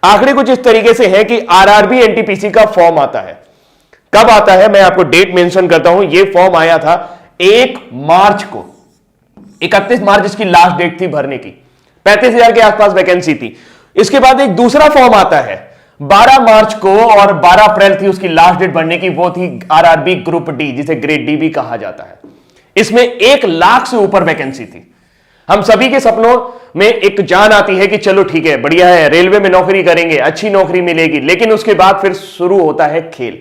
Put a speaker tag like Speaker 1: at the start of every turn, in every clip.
Speaker 1: आंकड़े कुछ इस तरीके से है कि आरआरबी एनटीपीसी का फॉर्म आता है। कब आता है मैं आपको डेट मेंशन करता हूं। यह फॉर्म आया था 1 मार्च को, 31 मार्च इसकी लास्ट डेट थी भरने की। 35,000 के आसपास वैकेंसी थी। इसके बाद एक दूसरा फॉर्म आता है 12 मार्च को और 12 अप्रैल थी उसकी लास्ट डेट भरने की। वो थी आरआरबी ग्रुप डी, जिसे ग्रेड डी भी कहा जाता है। इसमें 1 लाख से ऊपर वैकेंसी थी। हम सभी के सपनों में एक जान आती है कि चलो ठीक है, बढ़िया है, रेलवे में नौकरी करेंगे, अच्छी नौकरी मिलेगी। लेकिन उसके बाद फिर शुरू होता है खेल।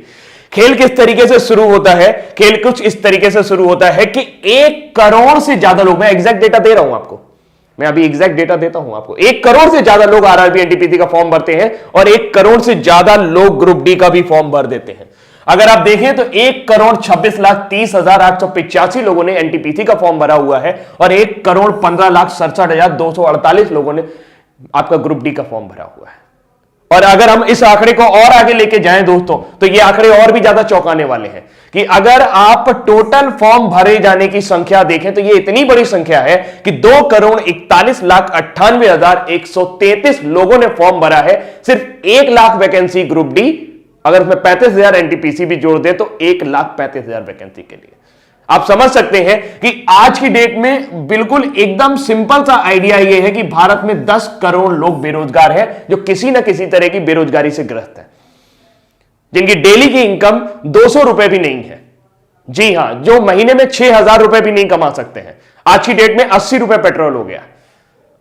Speaker 1: खेल किस तरीके से शुरू होता है? खेल कुछ इस तरीके से शुरू होता है कि 1 करोड़ से ज्यादा लोग, मैं एग्जैक्ट डेटा दे रहा हूं आपको, मैं अभी एग्जैक्ट डेटा देता हूं आपको, 1 करोड़ से ज्यादा लोग आरआरबी एनटीपीसी का फॉर्म भरते हैं और 1 करोड़ से ज्यादा लोग ग्रुप डी का भी फॉर्म भर देते हैं। अगर आप देखें तो 1,26,30,885 लोगों ने एनटीपीसी का फॉर्म भरा हुआ है और 1,15,67,248 लोगों ने आपका ग्रुप डी का फॉर्म भरा हुआ है। और अगर हम इस आंकड़े को और आगे लेके जाएं दोस्तों, तो ये आंकड़े और भी ज्यादा चौंकाने वाले हैं कि अगर आप टोटल फॉर्म भरे जाने की संख्या देखें तो ये इतनी बड़ी संख्या है कि 2,41,98,133 लोगों ने फॉर्म भरा है। सिर्फ 1 लाख वैकेंसी ग्रुप डी, अगर उसमें 35,000 एनटीपीसी भी जोड़ दे तो 1,35,000 वैकेंसी के लिए। आप समझ सकते हैं कि आज की डेट में बिल्कुल एकदम सिंपल सा आइडिया यह है कि भारत में 10 करोड़ लोग बेरोजगार हैं, जो किसी ना किसी तरह की बेरोजगारी से ग्रस्त है, जिनकी डेली की इनकम 200 रुपए भी नहीं है। जी हां, जो महीने में 6,000 रुपए भी नहीं कमा सकते हैं। आज की डेट में 80 रुपए पेट्रोल हो गया।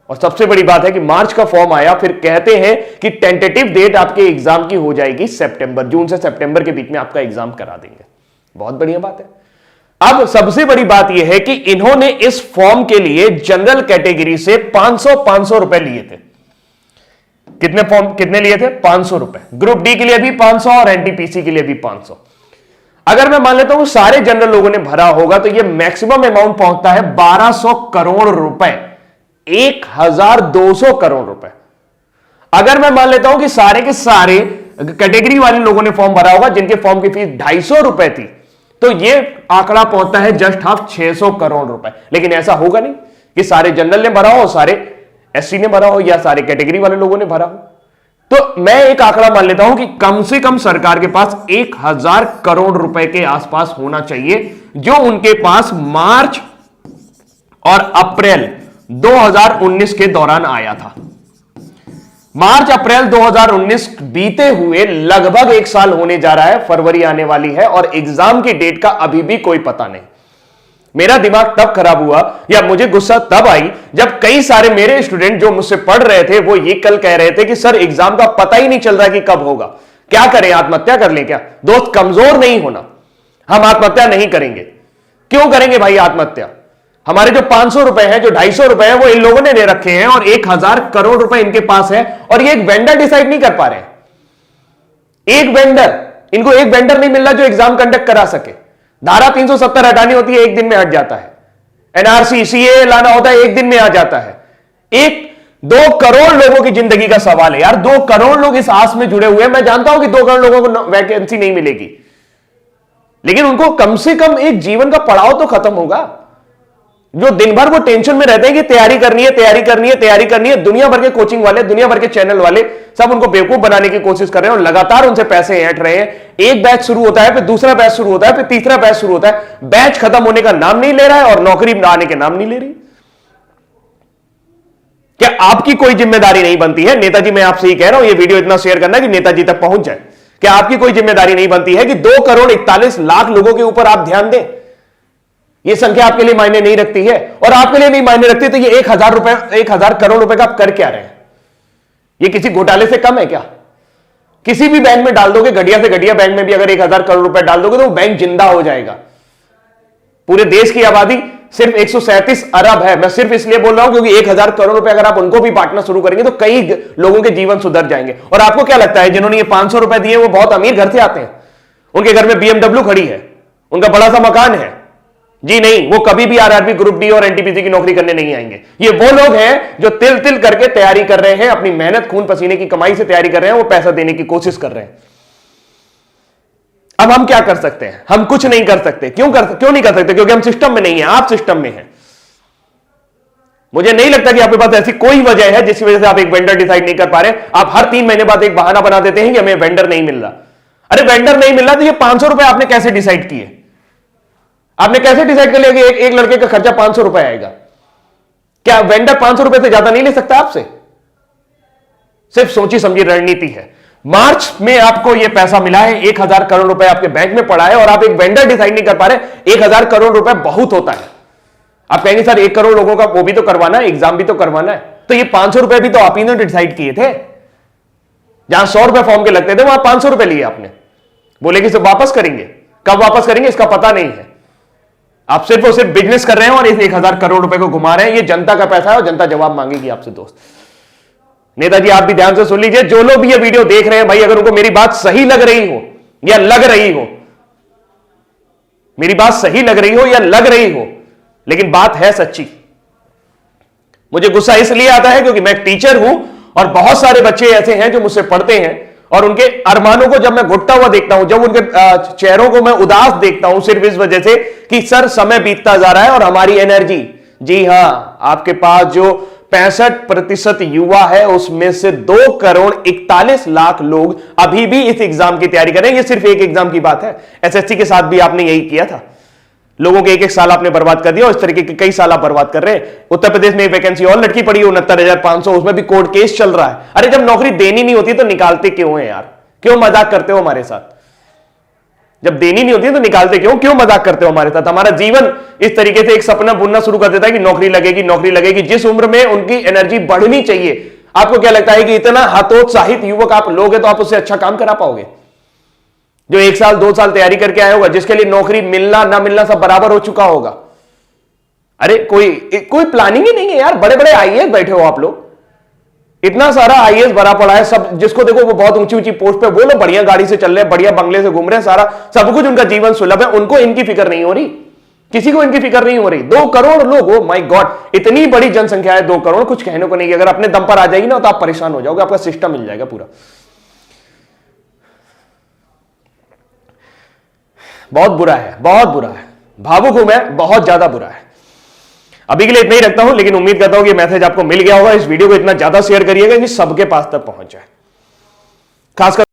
Speaker 1: और सबसे बड़ी बात है कि मार्च का फॉर्म आया, फिर कहते हैं कि टेंटेटिव डेट आपके एग्जाम की हो जाएगी सितंबर, जून से सितंबर के बीच में आपका एग्जाम करा देंगे। बहुत बढ़िया बात है। अब सबसे बड़ी बात यह है कि इन्होंने इस फॉर्म के लिए जनरल कैटेगरी से 500 रुपए लिए थे। कितने लिए थे? 500 रुपए। ग्रुप डी के लिए भी 500 और एनटीपीसी के लिए भी 500। अगर मैं मान लेता हूं सारे जनरल लोगों ने भरा होगा तो यह मैक्सिमम अमाउंट पहुंचता है 1200 करोड़ रुपए, 1,200 करोड़ रुपए। अगर मैं मान लेता हूं कि सारे के सारे कैटेगरी वाले लोगों ने फॉर्म भरा होगा जिनके फॉर्म की फीस 250 रुपए थी, तो यह आंकड़ा पहुंचता है जस्ट हाफ 600 करोड़ रुपए। लेकिन ऐसा होगा नहीं कि सारे जनरल ने भरा हो, सारे एससी ने भरा हो या सारे कैटेगरी वाले लोगों ने भरा हो। तो मैं एक आंकड़ा मान लेता हूं कि कम से कम सरकार के पास 1,000 करोड़ रुपए के आसपास होना चाहिए, जो उनके पास मार्च और अप्रैल 2019 के दौरान आया था। मार्च अप्रैल 2019 बीते हुए लगभग 1 साल होने जा रहा है, फरवरी आने वाली है और एग्जाम की डेट का अभी भी कोई पता नहीं। मेरा दिमाग तब खराब हुआ या मुझे गुस्सा तब आई जब कई सारे मेरे स्टूडेंट जो मुझसे पढ़ रहे थे वो ये कल कह रहे थे कि सर एग्जाम का पता ही नहीं चल रहा कि कब होगा, क्या करें, आत्महत्या कर लें क्या? दोस्त, कमजोर नहीं होना, हम आत्महत्या नहीं करेंगे। क्यों करेंगे भाई आत्महत्या? हमारे जो 500 रुपए हैं, जो 250 रुपए हैं, वो इन लोगों ने दे रखे हैं और 1,000 करोड़ रुपए इनके पास है और ये एक वेंडर डिसाइड नहीं कर पा रहे हैं। इनको एक वेंडर नहीं मिल रहा जो एग्जाम कंडक्ट करा सके। धारा 370 हटानी होती है, 1 दिन में हट जाता है। एनआरसी सीए लाना होता है, 1 दिन में आ जाता है। 2 करोड़ लोगों की जिंदगी का सवाल है यार। 2 करोड़ लोग इस आस में जुड़े हुए हैं। मैं जानता हूं कि 2 करोड़ लोगों को वैकेंसी नहीं मिलेगी, लेकिन उनको कम से कम एक जीवन का पड़ाव तो खत्म होगा। जो दिन भर वो टेंशन में रहते हैं कि तैयारी करनी है, तैयारी करनी है, तैयारी करनी है। दुनिया भर के कोचिंग वाले, दुनिया भर के चैनल वाले सब उनको बेवकूफ बनाने की कोशिश कर रहे हैं और लगातार उनसे पैसे ऐंठ रहे हैं। एक बैच शुरू होता है, फिर दूसरा बैच शुरू होता है, फिर तीसरा बैच शुरू होता है। बैच खत्म होने का नाम नहीं ले रहा है और नौकरी आने के नाम नहीं ले रही। क्या आपकी कोई जिम्मेदारी नहीं बनती है? नेताजी, मैं आपसे ही कह रहा हूं, ये वीडियो इतना शेयर करना कि नेताजी तक पहुंच जाए। क्या आपकी कोई जिम्मेदारी नहीं बनती है कि 2 करोड़ 41 लाख लोगों के ऊपर आप ध्यान दें? यह संख्या आपके लिए मायने नहीं रखती है और आपके लिए नहीं मायने रखती तो ये 1,000 करोड़ रुपए का आप कर क्या रहे हैं? ये किसी घोटाले से कम है क्या? किसी भी बैंक में डाल दोगे, घटिया से घटिया बैंक में भी अगर 1,000 करोड़ रुपए डाल दोगे तो वो बैंक जिंदा हो जाएगा। पूरे देश की आबादी सिर्फ 137 अरब है। मैं सिर्फ इसलिए बोल रहा हूं क्योंकि 1,000 करोड़ रुपए अगर आप उनको भी बांटना शुरू करेंगे तो कई लोगों के जीवन सुधर जाएंगे। और आपको क्या लगता है जिन्होंने ये 500 रुपए दिए वो बहुत अमीर घर से आते हैं? उनके घर में BMW खड़ी है, उनका बड़ा सा मकान है? जी नहीं, वो कभी भी आरआरबी ग्रुप डी और एनटीपीसी की नौकरी करने नहीं आएंगे। ये वो लोग हैं जो तिल तिल करके तैयारी कर रहे हैं, अपनी मेहनत खून पसीने की कमाई से तैयारी कर रहे हैं, वो पैसा देने की कोशिश कर रहे हैं। अब हम क्या कर सकते हैं? हम कुछ नहीं कर सकते। क्यों नहीं कर सकते? क्योंकि हम सिस्टम में नहीं है, आप सिस्टम में हैं। मुझे नहीं लगता कि आपके पास ऐसी कोई वजह है जिसकी वजह से आप एक वेंडर डिसाइड नहीं कर पा रहे। आप हर 3 महीने बाद एक बहाना बना देते हैं कि हमें वेंडर नहीं मिल रहा। अरे वेंडर नहीं मिल रहा तो ये 500 रुपए आपने कैसे डिसाइड किए? आपने कैसे डिसाइड कर लिया कि एक लड़के का खर्चा 500 रुपए आएगा? क्या वेंडर 500 रुपए से ज्यादा नहीं ले सकता आपसे? सिर्फ सोची समझी रणनीति है। मार्च में आपको यह पैसा मिला है, 1000 करोड़ रुपए आपके बैंक में पड़ा है और आप एक वेंडर डिसाइड नहीं कर पा रहे। 1000 करोड़ रुपए बहुत होता है। आप कहेंगे सर 1 करोड़ लोगों का वो भी तो करवाना है, एग्जाम भी तो करवाना है। तो ये 500 रुपए भी तो आप ही ने डिसाइड किए थे। जहां 100 रुपए फॉर्म के लगते थे वहां 500 रुपए लिए आपने। बोले कि इसे वापस करेंगे, कब वापस करेंगे इसका पता नहीं है। आप सिर्फ और सिर्फ बिजनेस कर रहे हैं और इस 1000 करोड़ रुपए को घुमा रहे हैं। ये जनता का पैसा है और जनता जवाब मांगेगी आपसे दोस्त। नेताजी आप भी ध्यान से सुन लीजिए, जो लोग भी ये वीडियो देख रहे हैं भाई, अगर उनको मेरी बात सही लग रही हो या लग रही हो, मेरी बात सही लग रही हो या लग रही हो, लेकिन बात है सच्ची। मुझे गुस्सा इसलिए आता है क्योंकि मैं एक टीचर हूं और बहुत सारे बच्चे ऐसे हैं जो मुझसे पढ़ते हैं और उनके अरमानों को जब मैं घुटता हुआ देखता हूं, जब उनके चेहरों को मैं उदास देखता हूं सिर्फ इस वजह से कि सर समय बीतता जा रहा है और हमारी एनर्जी, जी हां, आपके पास जो 65% युवा है उसमें से 2,41,00,000 लोग अभी भी इस एग्जाम की तैयारी कर रहे हैं। ये सिर्फ एक एग्जाम की बात है। एसएससी के साथ भी आपने यही किया था। लोगों के एक साल आपने बर्बाद कर दिया और इस तरीके के कई साल आप बर्बाद कर रहे हैं। उत्तर प्रदेश में एक वैकेंसी और लटकी पड़ी है 69,500, उसमें भी कोर्ट केस चल रहा है। अरे जब नौकरी देनी नहीं होती तो निकालते क्यों है यार? क्यों मजाक करते हो हमारे साथ? जब देनी नहीं होती तो निकालते क्यों मजाक करते हो हमारे साथ? हमारा जीवन इस तरीके से एक सपना बुनना शुरू कर देता है कि नौकरी लगेगी, नौकरी लगेगी। जिस उम्र में उनकी एनर्जी बढ़नी चाहिए, आपको क्या लगता है कि इतना हतोत्साहित युवक आप लोग हैं तो आप उससे अच्छा काम करा पाओगे? जो 1 साल 2 साल तैयारी करके आया होगा, जिसके लिए नौकरी मिलना ना मिलना सब बराबर हो चुका होगा। अरे कोई प्लानिंग ही नहीं है यार। बड़े बड़े आईएएस बैठे हो आप लोग, इतना सारा आईएएस भरा पड़ा है, सब जिसको देखो वो बहुत ऊंची ऊंची पोस्ट पे, वो लोग बढ़िया गाड़ी से चल रहे हैं, बढ़िया बंगले से घूम रहे हैं, सारा सब कुछ उनका जीवन सुलभ है, उनको इनकी फिक्र नहीं हो रही। किसी को इनकी फिक्र नहीं हो रही। 2 करोड़ लोग, ओ माय गॉड, इतनी बड़ी जनसंख्या है 2 करोड़, कुछ कहने को नहीं। अगर अपने दम पर आ जाएगी ना तो आप परेशान हो जाओगे, आपका सिस्टम मिल जाएगा पूरा। बहुत बुरा है, बहुत बुरा है। भावुक हूं मैं, बहुत ज्यादा बुरा है। अभी के लिए इतना ही रखता हूं, लेकिन उम्मीद करता हूं कि मैसेज आपको मिल गया होगा। इस वीडियो को इतना ज्यादा शेयर करिएगा कि सबके पास तक पहुंच जाए, खासकर